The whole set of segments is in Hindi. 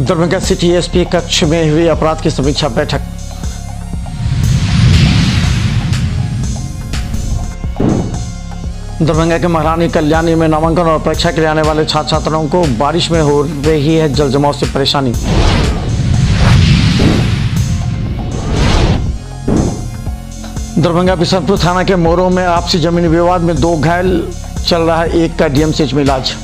दरभंगा सिटी एसपी कक्ष में हुई अपराध की समीक्षा बैठक। दरभंगा के महारानी कल्याणी में नामांकन और परीक्षा के लिए आने वाले छात्र छात्राओं को बारिश में हो रही है जल जमाव से परेशानी। दरभंगा बिशनपुर थाना के मोरों में आपसी जमीनी विवाद में 2 घायल, चल रहा है एक का डीएमसीएच में इलाज।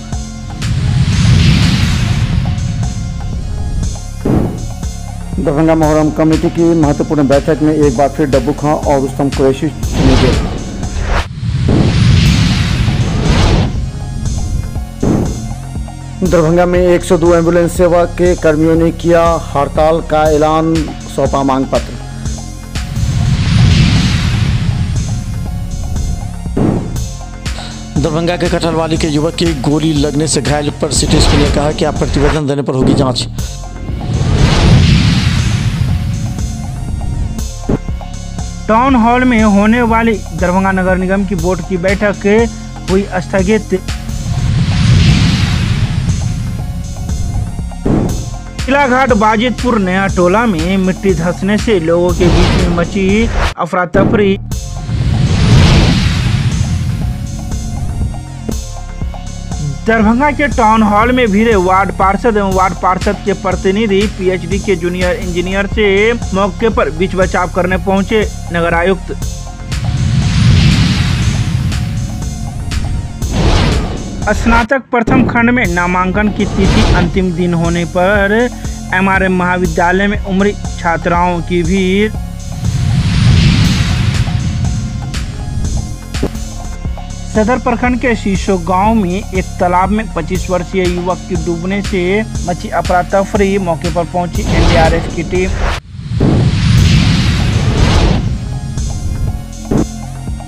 दरभंगा मोहर्रम कमेटी की महत्वपूर्ण बैठक में एक बार फिर डब्बू खां और रुस्तम कुरैशी चुने गए। दरभंगा में 102 एम्बुलेंस सेवा के कर्मियों ने किया हड़ताल का ऐलान, सौंपा मांग पत्र। दरभंगा के कटहलवाली के युवक की गोली लगने से घायल पर सिटी एसपी ने कहा कि आप प्रतिवेदन देने पर होगी जांच। टाउन हॉल में होने वाली दरभंगा नगर निगम की बोर्ड की बैठक हुई स्थगित। किलाघाट बाजितपुर नया टोला में मिट्टी धंसने से लोगों के बीच में मची अफरा तफरी। दरभंगा के टाउन हॉल में भिड़े वार्ड पार्षद एवं वार्ड पार्षद के प्रतिनिधि पीएचडी के जूनियर इंजीनियर से मौके पर बीच बचाव करने पहुंचे नगर आयुक्त। स्नातक प्रथम खंड में नामांकन की तिथि अंतिम दिन होने पर एमआरएम महाविद्यालय में उमड़ी छात्राओं की भीड़। सदर प्रखंड के शीशो गांव में एक तालाब में 25 वर्षीय युवक की डूबने से मची अफरा तफरी, मौके पर पहुंची एनडीआरएफ की टीम।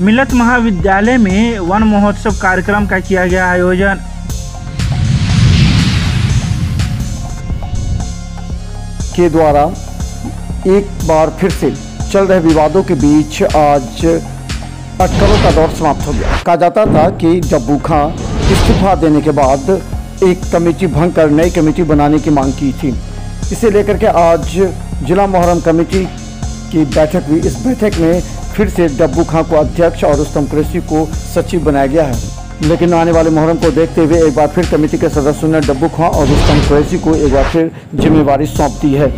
मिलत महाविद्यालय में वन महोत्सव कार्यक्रम का किया गया आयोजन। के द्वारा एक बार फिर से चल रहे विवादों के बीच आज अटकलों का दौर समाप्त हो गया। कहा जाता था कि डब्बू खां इस्तीफा देने के बाद एक कमेटी भंग कर नई कमेटी बनाने की मांग की थी। इसे लेकर के आज जिला मोहर्रम कमेटी की बैठक हुई। इस बैठक में फिर से डब्बू खां को अध्यक्ष और रुस्तम कुरैशी को सचिव बनाया गया है। लेकिन आने वाले मोहर्रम को देखते हुए एक बार फिर कमेटी के सदस्यों ने डब्बू खां और रुस्तम कुरैशी को एक बार फिर जिम्मेवारी सौंप दी है।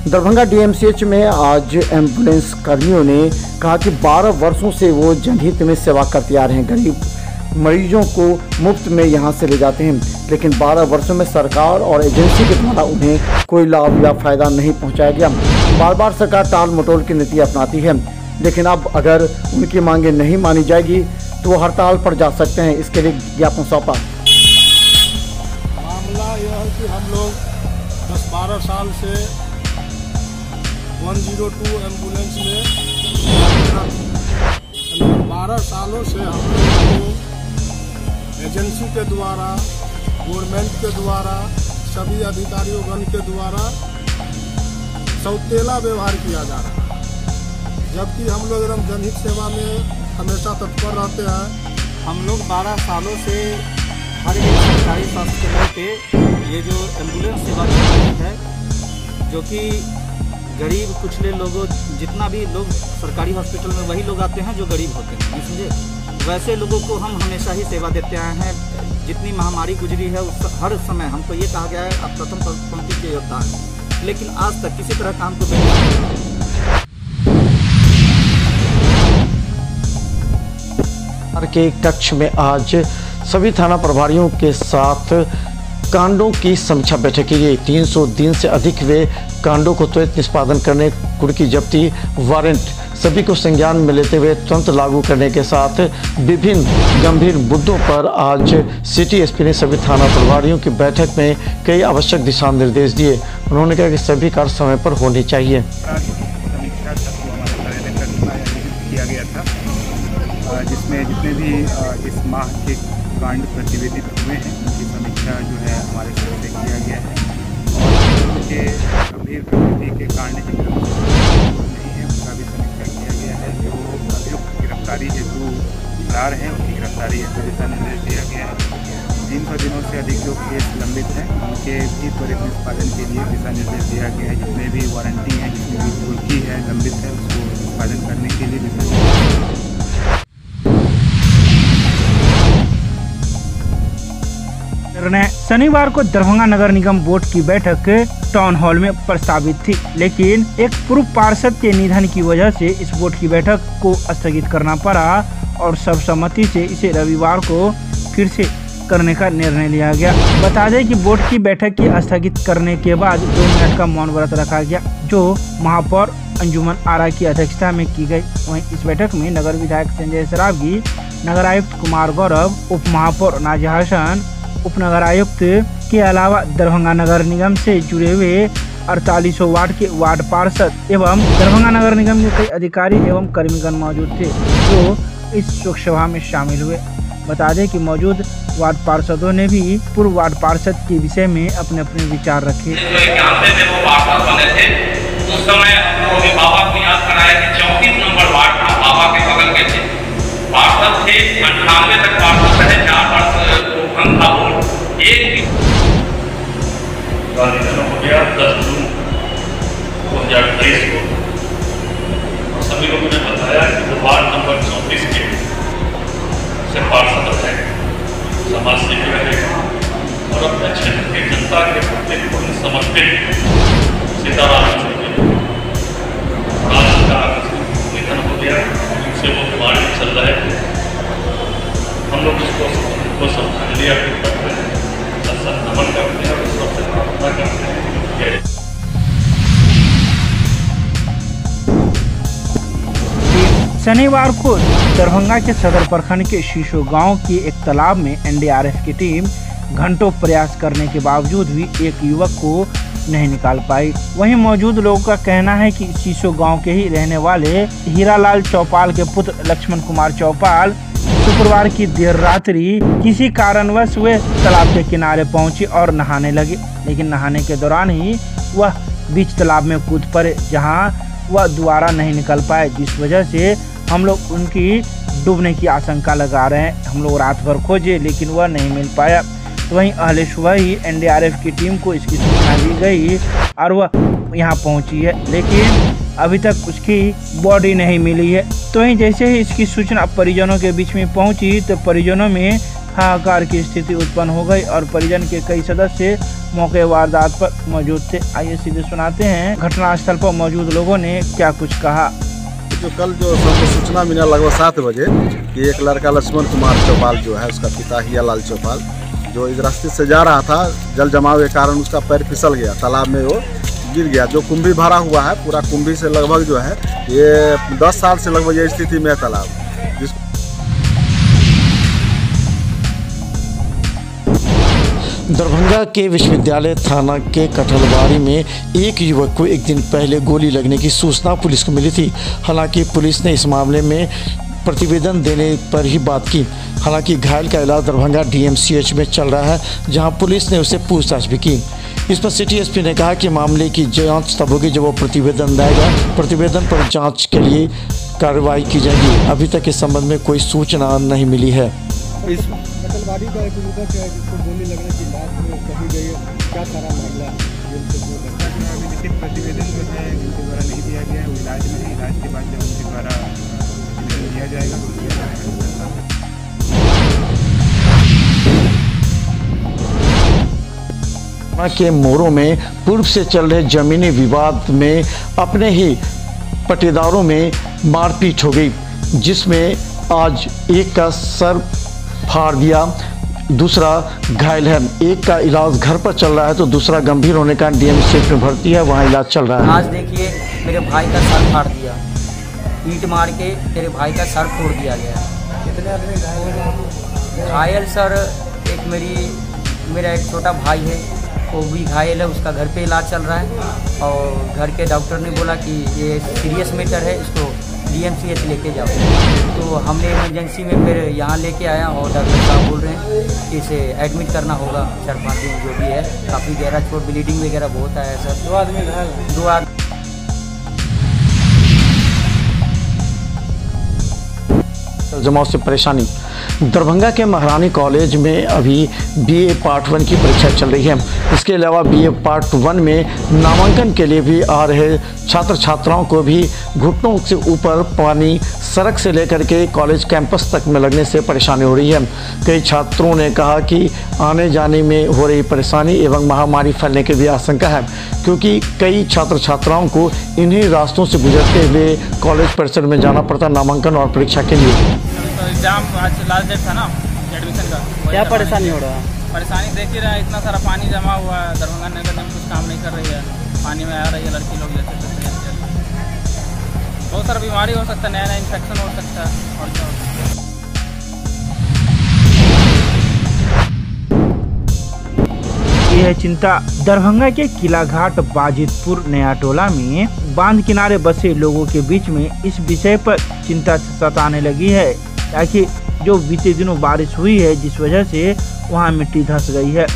दरभंगा डीएमसीएच में आज एम्बुलेंस कर्मियों ने कहा कि 12 वर्षों से वो जनहित में सेवा करते आ रहे हैं। गरीब मरीजों को मुफ्त में यहां से ले जाते हैं, लेकिन 12 वर्षों में सरकार और एजेंसी के द्वारा उन्हें कोई लाभ या फायदा नहीं पहुंचाया गया। बार बार सरकार टाल मटोल की नीति अपनाती है, लेकिन अब अगर उनकी मांगें नहीं मानी जाएगी तो वो हड़ताल पर जा सकते हैं। इसके लिए ज्ञापन सौंपा। मामला यह है कि हम लोग 10-12 साल से 102 एम्बुलेंस में 12 सालों से हम लोगों को एजेंसी के द्वारा, गवर्नमेंट के द्वारा, सभी अधिकारियों गण के द्वारा सौतेला व्यवहार किया जा रहा है। जबकि हम लोग एकदम जनहित सेवा में हमेशा तत्पर रहते हैं। हम लोग 12 सालों से हर एक सरकारी स्वास्थ्य केंद्र पे ये जो एम्बुलेंस सेवा चल रही है, जो कि गरीब कुचले लोगों, जितना भी लोग सरकारी हॉस्पिटल में वही लोग आते हैं जो गरीब होते हैं, समझे। वैसे लोगों को हम हमेशा ही सेवा देते आए हैं। जितनी महामारी गुजरी है उस हर समय हमको ये कहा गया है आप प्रथम पंक्ति के योद्धा हैं, लेकिन आज तक किसी तरह काम को के कक्ष में आज सभी थाना प्रभारियों के साथ कांडों की समीक्षा बैठक की गई। 300 दिन से अधिक हुए कांडों को त्वरित निष्पादन करने, कुर्की जब्ती वारंट सभी को संज्ञान में लेते हुए तुरंत लागू करने के साथ विभिन्न गंभीर मुद्दों पर आज सिटी एसपी ने सभी थाना प्रभारियों की बैठक में कई आवश्यक दिशा निर्देश दिए। उन्होंने कहा कि सभी कार्य समय पर होने चाहिए। किया गया था जिसमें जितने भी इस माह के कांड प्रतिवेदित हुए हैं उनकी समीक्षा जो है हमारे तरफ से किया गया है और उनके गंभीर प्रकृति के कांड जिनका नहीं है उनका भी समीक्षा किया गया है। जो अभियुक्त गिरफ्तारी हेतु फरार हैं उनकी गिरफ्तारी हेतु को दिशा निर्देश दिया गया है। 300 दिनों से अधिक जो केस लंबित हैं उनके भी त्वरित निष्पादन के लिए दिशा निर्देश दिया गया है। जितने भी वारंटी हैं, जितनी भी कुर्की है लंबित है, उसको निष्पादन करने के लिए दिशा निर्देश। निर्णय शनिवार को दरभंगा नगर निगम बोर्ड की बैठक टाउन हॉल में प्रस्तावित थी, लेकिन एक पूर्व पार्षद के निधन की वजह से इस बोर्ड की बैठक को स्थगित करना पड़ा और सर्वसम्मति से इसे रविवार को फिर से करने का निर्णय लिया गया। बता दें कि बोर्ड की बैठक की स्थगित करने के बाद 2 मिनट का मौन व्रत रखा गया, जो महापौर अंजुमन आरा की अध्यक्षता में की गई। वहीं इस बैठक में नगर विधायक संजय सरावगी, नगर आयुक्त कुमार गौरव, उप महापौर नाजिया हसन, उप नगर आयुक्त के अलावा दरभंगा नगर निगम से जुड़े हुए 4800 वार्ड के वार्ड पार्षद एवं दरभंगा नगर निगम के कई अधिकारी एवं कर्मीगण मौजूद थे, जो इस शोक सभा में शामिल हुए। बता दें कि मौजूद वार्ड पार्षदों ने भी पूर्व वार्ड पार्षद के विषय में अपने अपने विचार रखे। उस समय हम बाबा को याद कराया कि 34 नंबर वार्ड था, बाबा के बगल के थे, पार्षद थे 98 तक पार्षद रहे, 4 वर्ष था बोर्ड। एक भी हो गया 10 जून 2023 को, और सभी लोगों ने बताया कि वार्ड नंबर 34 के से पार्षद रहे, समाज सेवी रहे और अपने क्षेत्र की जनता के प्रति समर्पित सीताराम निधन हो गया। उनसे वो बीमारी चल रहे थे। हम लोग उसको श्रद्धांजलि अर्पित करते हैं, नमन करते हैं और सबसे प्रार्थना करते हैं। शनिवार को दरभंगा के सदर प्रखंड के शीशो गांव के एक तालाब में एनडीआरएफ की टीम घंटों प्रयास करने के बावजूद भी एक युवक को नहीं निकाल पाई। वहीं मौजूद लोगों का कहना है कि शीशो गांव के ही रहने वाले हीरालाल चौपाल के पुत्र लक्ष्मण कुमार चौपाल शुक्रवार की देर रात्रि किसी कारणवश वे तालाब के किनारे पहुंचे और नहाने लगे, लेकिन नहाने के दौरान ही वह बीच तालाब में कूद पड़े, जहां वह दोबारा नहीं निकल पाए, जिस वजह से हम लोग उनकी डूबने की आशंका लगा रहे हैं। हम लोग रात भर खोजे लेकिन वह नहीं मिल पाया। तो वहीं अहले सुबह ही एनडीआरएफ की टीम को इसकी सूचना दी गई और वह यहाँ पहुँची है, लेकिन अभी तक उसकी बॉडी नहीं मिली है। तो वहीं जैसे ही इसकी सूचना परिजनों के बीच में पहुँची तो परिजनों में हाहाकार की स्थिति उत्पन्न हो गई और परिजन के कई सदस्य मौके वारदात पर मौजूद थे। आइए सीधे सुनाते हैं घटनास्थल पर मौजूद लोगों ने क्या कुछ कहा। जो कल जो सबको सूचना मिला लगभग 7 बजे कि एक लड़का लक्ष्मण कुमार चौपाल जो है, उसका पिता हीरालाल चौपाल, जो इस रास्ते से जा रहा था, जल जमाव के कारण उसका पैर फिसल गया, तालाब में वो गिर गया। जो कुंभी भरा हुआ है, पूरा कुंभी से लगभग जो है ये 10 साल से लगभग ये स्थिति में है तालाब। दरभंगा के विश्वविद्यालय थाना के कटहलबाड़ी में एक युवक को एक दिन पहले गोली लगने की सूचना पुलिस को मिली थी। हालांकि पुलिस ने इस मामले में प्रतिवेदन देने पर ही बात की। हालांकि घायल का इलाज दरभंगा डीएमसीएच में चल रहा है, जहां पुलिस ने उसे पूछताछ भी की। इस पर सिटी एसपी ने कहा कि मामले की जांच तब होगी जब वो प्रतिवेदन देगा। प्रतिवेदन पर जांच के लिए कार्रवाई की जाएगी। अभी तक इस संबंध में कोई सूचना नहीं मिली है। कटहलबाड़ी का एक युवक है जिसको गोली लगने की बात कही गई है, क्या सारा मामला है? लिखित प्रतिवेदन जो है उनके द्वारा नहीं दिया गया है, वो इलाज में है। इलाज के बाद जब उनके द्वारा प्रतिवेदन दिया जाएगा तो के मोरों में पूर्व से चल रहे जमीनी विवाद में अपने ही पट्टेदारों में मारपीट हो गई, जिसमें आज एक का सर फाड़ दिया, दूसरा घायल है। एक का इलाज घर पर चल रहा है तो दूसरा गंभीर होने का डीएमसीएच में भर्ती है, वहाँ इलाज चल रहा है। आज देखिए मेरे भाई का सर फाड़ दिया, ईंट मार के मेरे भाई का सर फोड़ दिया गया। कितने आदमी घायल सर एक मेरा एक छोटा भाई है, वो भी घायल है, उसका घर पे इलाज चल रहा है और घर के डॉक्टर ने बोला कि ये सीरियस मैटर है, इसको डीएमसीएच लेके जाओ। तो हमने इमरजेंसी में फिर यहाँ लेके आया और डॉक्टर साहब बोल रहे हैं कि इसे एडमिट करना होगा 4-5 दिन, जो भी है। काफ़ी गहरा चोट, ब्लीडिंग वगैरह बहुत आया है सर। 2 आदमी घायल, 2 आदमी। जमाव से परेशानी। दरभंगा के महारानी कॉलेज में अभी BA पार्ट 1 की परीक्षा चल रही है। इसके अलावा BA पार्ट 1 में नामांकन के लिए भी आ रहे छात्र छात्राओं को भी घुटनों से ऊपर पानी सड़क से लेकर के कॉलेज कैंपस तक में लगने से परेशानी हो रही है। कई छात्रों ने कहा कि आने जाने में हो रही परेशानी एवं महामारी फैलने की भी आशंका है, क्योंकि कई छात्र छात्राओं को इन्हीं रास्तों से गुजरते हुए कॉलेज परिसर में जाना पड़ता नामांकन और परीक्षा के लिए। तो एग्जाम आज लास्ट डेट था ना एडमिशन का। क्या परेशानी हो रहा है? परेशानी देख ही रहा है, इतना सारा पानी जमा हुआ है। दरभंगा नगर निगम कुछ काम नहीं कर रही है, पानी में आ रही है लड़की लोग जैसे बहुत सारा बीमारी हो सकता है, नया इन्फेक्शन हो सकता है। और क्या यह है चिंता दरभंगा के किला घाट बाजितपुर नया टोला में बांध किनारे बसे लोगों के बीच में इस विषय पर चिंता सताने लगी है, ताकि जो बीते दिनों बारिश हुई है जिस वजह से वहां मिट्टी धंस गई है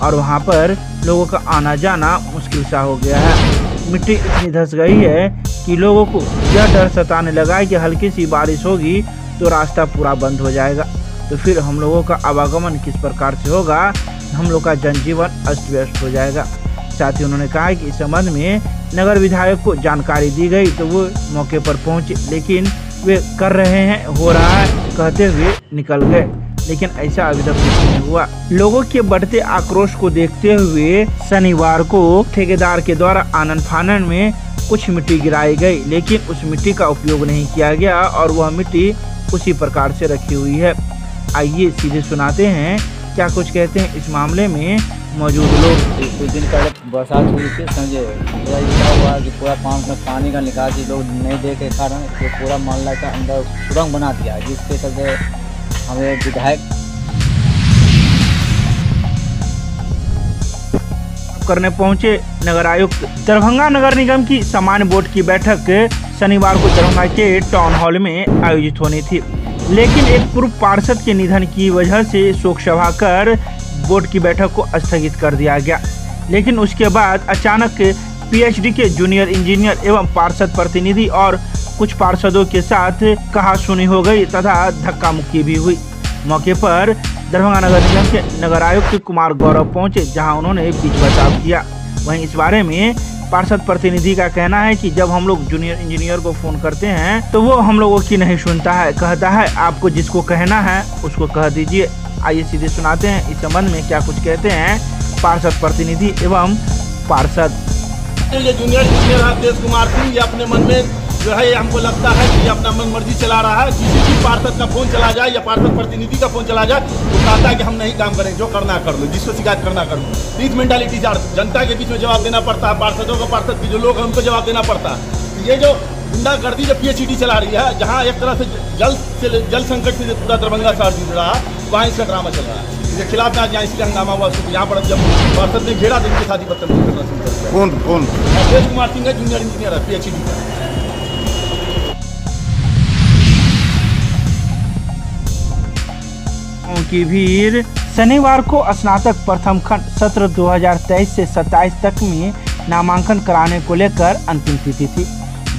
और वहां पर लोगों का आना जाना मुश्किल सा हो गया है। मिट्टी इतनी धंस गई है कि लोगों को यह डर सताने लगा है कि हल्की सी बारिश होगी तो रास्ता पूरा बंद हो जाएगा, तो फिर हम लोगों का आवागमन किस प्रकार से होगा, हम लोग का जनजीवन अस्त व्यस्त हो जाएगा। साथ ही उन्होंने कहा कि इस संबंध में नगर विधायक को जानकारी दी गई तो वो मौके पर पहुंचे, लेकिन वे कर रहे हैं, हो रहा है कहते हुए निकल गए, लेकिन ऐसा अभी तक कुछ नहीं हुआ। लोगों के बढ़ते आक्रोश को देखते हुए शनिवार को ठेकेदार के द्वारा आनन फानन में कुछ मिट्टी गिराई गई, लेकिन उस मिट्टी का उपयोग नहीं किया गया और वह मिट्टी उसी प्रकार से रखी हुई है। आइए सीधे सुनाते हैं क्या कुछ कहते हैं इस मामले में मौजूद लोग। कुछ दिन पहले बरसात हुई थी, समझे क्या हुआ कि पूरा पानी का निकासी लोग नहीं दे के कारण तो पूरा मोहल्ला का अंदर सुरंग बना दिया, जिसके चलते हमें विधायक करने पहुंचे नगर आयुक्त। दरभंगा नगर निगम की सामान्य बोर्ड की बैठक शनिवार को दरभंगा के टाउन हॉल में आयोजित होनी थी, लेकिन एक पूर्व पार्षद के निधन की वजह से शोक सभा कर बोर्ड की बैठक को स्थगित कर दिया गया। लेकिन उसके बाद अचानक PhD के जूनियर इंजीनियर एवं पार्षद प्रतिनिधि और कुछ पार्षदों के साथ कहासुनी हो गई तथा धक्का मुक्की भी हुई। मौके पर दरभंगा नगर निगम के नगर आयुक्त कुमार गौरव पहुंचे, जहां उन्होंने बीच बचाव किया। वहीं इस बारे में पार्षद प्रतिनिधि का कहना है कि जब हम लोग जूनियर इंजीनियर को फोन करते हैं तो वो हम लोगों की नहीं सुनता है, कहता है आपको जिसको कहना है उसको कह दीजिए। आइए सीधे सुनाते हैं इस संबंध में क्या कुछ कहते हैं पार्षद प्रतिनिधि एवं पार्षद। ये जूनियर इंजीनियर देश कुमार सिंह ये अपने मन में जो है हमको लगता है कि अपना मन मर्जी चला रहा है। किसी भी पार्षद का फोन चला जाए या पार्षद प्रतिनिधि का फोन चला जाए तो कहता है कि हम नहीं काम करें, जो करना कर लो, जिसको शिकायत करना कर लो। इस मेंटालिटी से जनता के बीच में जवाब देना पड़ता है, पार्षदों को, पार्षद के जो लोग हैं उनको जवाब देना पड़ता है। ये जो गुंडागर्दी जो PhD चला रही है, जहाँ एक तरह से जल संकट से पूरा दरभंगा शहर जुड़ रहा है, वहाँ इसका ड्रामा चल रहा है। इसके खिलाफ आज यहाँ इसलिए हंगामा हुआ, यहाँ पर जब पार्षद ने घेरा तो इनके साथ ही बदतमीजी करना शुरू कर दिया। कौन देश कुमार सिंह है, जूनियर इंजीनियर है, PhD का। की भीड़ शनिवार को स्नातक प्रथम खंड सत्र 2023 से 27 तक में नामांकन कराने को लेकर अंतिम तिथि थी,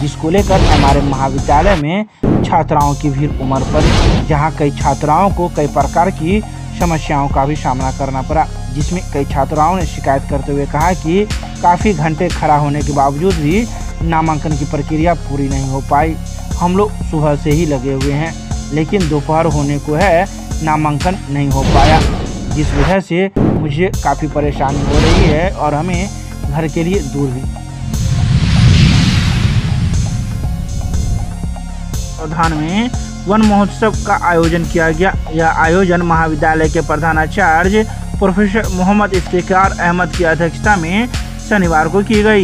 जिसको लेकर MRM महाविद्यालय में छात्राओं की भीड़ उमड़ पड़ी, जहां कई छात्राओं को कई प्रकार की समस्याओं का भी सामना करना पड़ा, जिसमें कई छात्राओं ने शिकायत करते हुए कहा कि काफ़ी घंटे खड़ा होने के बावजूद भी नामांकन की प्रक्रिया पूरी नहीं हो पाई। हम लोग सुबह से ही लगे हुए हैं, लेकिन दोपहर होने को है, नामांकन नहीं हो पाया, जिस वजह से मुझे काफ़ी परेशानी हो रही है और हमें घर के लिए दूर भी। प्रधान में वन महोत्सव का आयोजन किया गया। यह आयोजन महाविद्यालय के प्रधानाचार्य प्रोफेसर मोहम्मद इफ्तिकार अहमद की अध्यक्षता में शनिवार को की गई।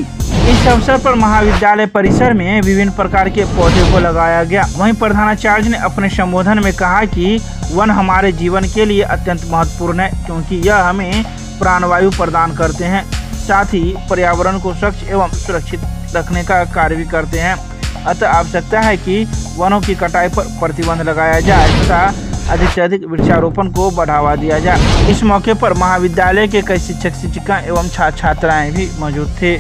इस अवसर पर महाविद्यालय परिसर में विभिन्न प्रकार के पौधे को लगाया गया। वहीं प्रधानाचार्य ने अपने संबोधन में कहा कि वन हमारे जीवन के लिए अत्यंत महत्वपूर्ण है, क्योंकि यह हमें प्राणवायु प्रदान करते हैं, साथ ही पर्यावरण को स्वच्छ एवं सुरक्षित रखने का कार्य भी करते हैं। अतः आवश्यकता है कि वनों की कटाई पर प्रतिबंध लगाया जाए तथा अधिक से अधिक वृक्षारोपण को बढ़ावा दिया जाए। इस मौके पर महाविद्यालय के कई शिक्षक शिक्षिका एवं छात्र छात्राएं भी मौजूद थे।